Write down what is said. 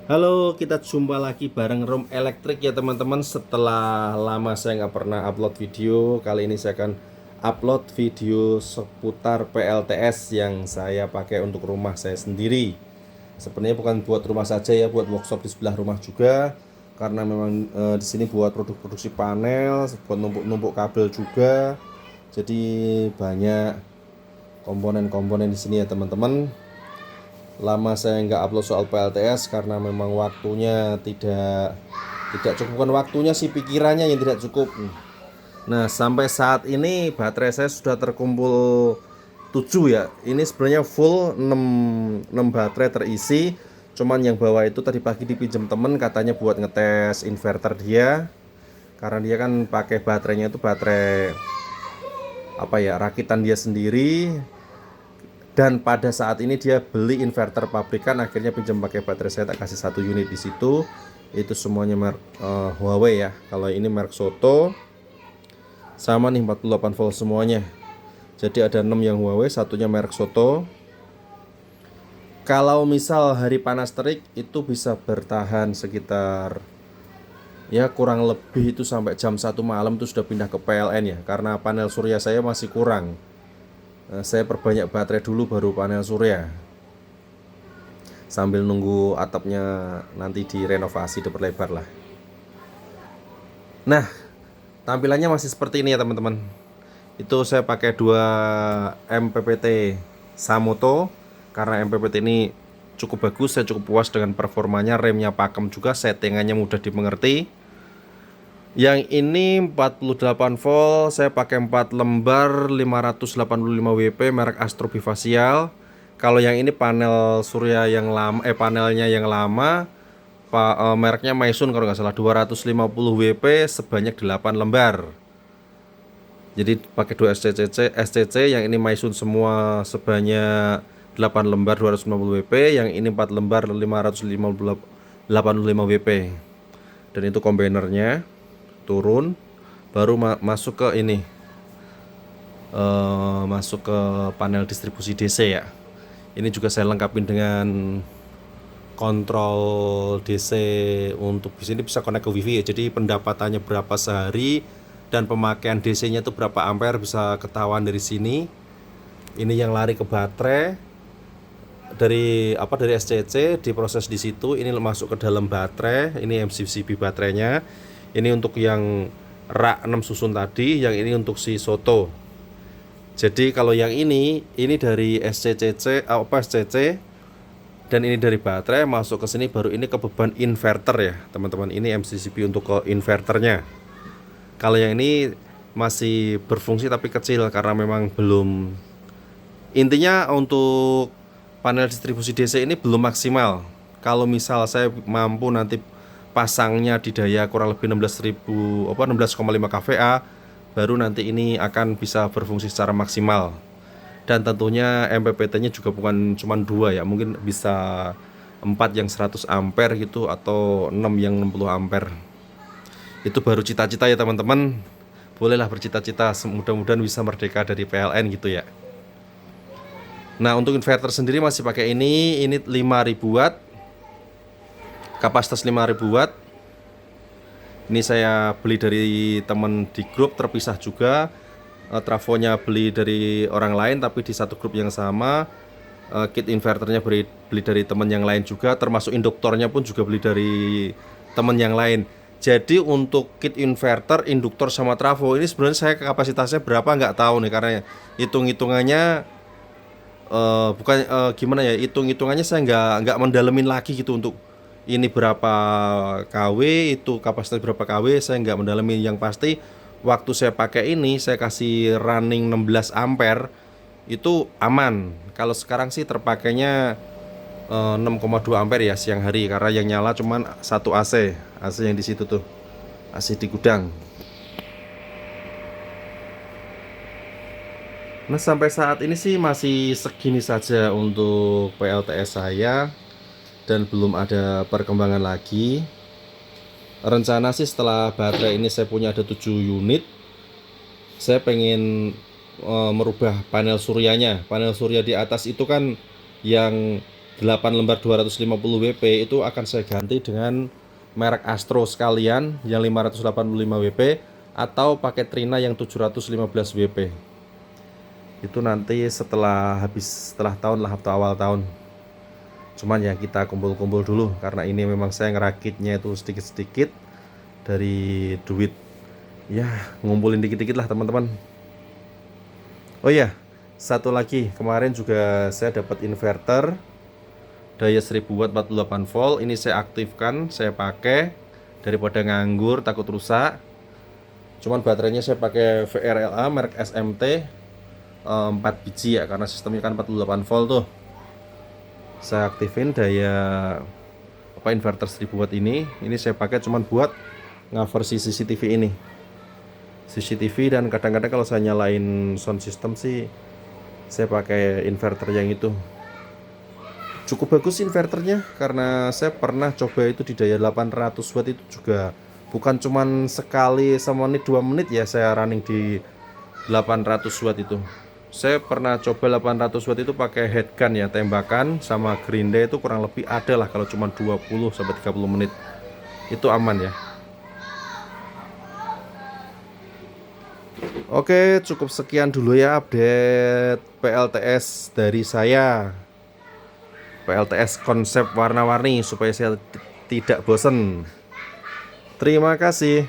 Halo, kita jumpa lagi bareng Room Elektrik ya teman-teman. Setelah lama saya nggak pernah upload video, kali ini saya akan upload video seputar PLTS yang saya pakai untuk rumah saya sendiri. Sebenarnya bukan buat rumah saja ya, buat workshop di sebelah rumah juga. Karena memang di sini buat produksi panel, buat numpuk-numpuk kabel juga. Jadi banyak komponen-komponen di sini ya teman-teman. Lama saya nggak upload soal PLTS karena memang waktunya tidak cukup, bukan waktunya sih, pikirannya yang tidak cukup. Nah, sampai saat ini baterai saya sudah terkumpul 7 ya. Ini sebenarnya full 6 baterai terisi. Cuman yang bawah itu tadi pagi dipinjam temen, katanya buat ngetes inverter dia. Karena dia kan pakai baterainya itu baterai rakitan dia sendiri. Dan pada saat ini dia beli inverter pabrikan, akhirnya pinjam pakai baterai, saya tak kasih 1 unit di situ. Itu semuanya merek Huawei ya. Kalau ini merek Soto. Sama nih 48 volt semuanya. Jadi ada 6 yang Huawei, satunya merek Soto. Kalau misal hari panas terik itu bisa bertahan sekitar ya kurang lebih itu sampai jam 1 malam itu sudah pindah ke PLN ya. Karena panel surya saya masih kurang. Saya perbanyak baterai dulu baru panel surya, sambil nunggu atapnya nanti direnovasi, diperlebar lah. Nah, tampilannya masih seperti ini ya teman-teman. Itu saya pakai 2 MPPT Samoto. Karena MPPT ini cukup bagus, saya cukup puas dengan performanya. Remnya pakem juga, settingannya mudah dimengerti. Yang ini 48 volt, saya pakai 4 lembar 585 WP merek Astro Bifacial. Kalau yang ini panel surya yang lama, panelnya yang lama, mereknya Maisun kalau nggak salah, 250 WP sebanyak 8 lembar. Jadi pakai 2 SCC, yang ini Maisun semua sebanyak 8 lembar 250 WP, yang ini 4 lembar 585 WP. Dan itu kombainernya turun, baru masuk ke ini, masuk ke panel distribusi DC ya. Ini juga saya lengkapin dengan kontrol DC untuk di sini bisa connect ke WiFi ya. Jadi pendapatannya berapa sehari dan pemakaian DC-nya itu berapa ampere bisa ketahuan dari sini. Ini yang lari ke baterai dari SCC, diproses di situ. Ini masuk ke dalam baterai. Ini MCCB baterainya. Ini untuk yang rak 6 susun tadi, yang ini untuk si Soto. Jadi kalau yang ini dari SCC, dan ini dari baterai masuk ke sini, baru ini ke beban inverter ya teman-teman. Ini MCCB untuk ke inverternya. Kalau yang ini masih berfungsi tapi kecil karena memang belum, intinya untuk panel distribusi DC ini belum maksimal. Kalau misal saya mampu nanti pasangnya di daya kurang lebih 16.000 16,5 kVA, baru nanti ini akan bisa berfungsi secara maksimal. Dan tentunya MPPT-nya juga bukan cuma 2 ya, mungkin bisa 4 yang 100 ampere gitu, atau 6 yang 60 ampere. Itu baru cita-cita ya teman-teman. Bolehlah bercita-cita, mudah-mudahan bisa merdeka dari PLN gitu ya. Nah, untuk inverter sendiri masih pakai ini 5000 watt, kapasitas 5000 watt. Ini saya beli dari teman di grup terpisah juga. Trafonya beli dari orang lain tapi di satu grup yang sama. Kit inverternya beli dari teman yang lain juga, termasuk induktornya pun juga beli dari teman yang lain. Jadi untuk kit inverter, induktor sama trafo ini sebenarnya saya kapasitasnya berapa nggak tahu nih, karena hitung-hitungannya bukan gimana ya, hitung-hitungannya saya nggak mendalemin lagi gitu. Untuk ini berapa kW, itu kapasitas berapa kW, saya nggak mendalami. Yang pasti waktu saya pakai ini saya kasih running 16 ampere itu aman. Kalau sekarang sih terpakainya 6,2 ampere ya siang hari, karena yang nyala cuman satu AC yang di situ tuh, AC di gudang. Nah, sampai saat ini sih masih segini saja untuk PLTS saya, dan belum ada perkembangan lagi. Rencana sih setelah baterai ini saya punya ada 7 unit, saya pengen merubah panel suryanya. Panel surya di atas itu kan yang 8 lembar 250 WP itu akan saya ganti dengan merek Astro sekalian yang 585 WP atau pakai Trina yang 715 WP. Itu nanti setelah tahun lah atau awal tahun. Cuman ya kita kumpul-kumpul dulu karena ini memang saya ngerakitnya itu sedikit-sedikit dari duit. Ya, ngumpulin dikit-dikit lah teman-teman. Oh ya, satu lagi, kemarin juga saya dapat inverter daya 1000 watt 48 volt. Ini saya aktifkan, saya pakai daripada nganggur takut rusak. Cuman baterainya saya pakai VRLA merek SMT 4 biji ya, karena sistemnya kan 48 volt tuh. Saya aktifin daya inverter 1000 watt ini saya pakai cuman buat ngaversi CCTV ini. CCTV, dan kadang-kadang kalau saya nyalain sound system sih saya pakai inverter yang itu. Cukup bagus inverternya karena saya pernah coba itu di daya 800 watt itu juga bukan cuman sekali semenit 2 menit ya saya running di 800 watt itu. Saya pernah coba 800 watt itu pakai headgun ya, tembakan sama gerinda itu kurang lebih ada lah kalau cuma 20 sampai 30 menit. Itu aman ya. Oke, cukup sekian dulu ya update PLTS dari saya. PLTS konsep warna-warni supaya saya tidak bosen. Terima kasih.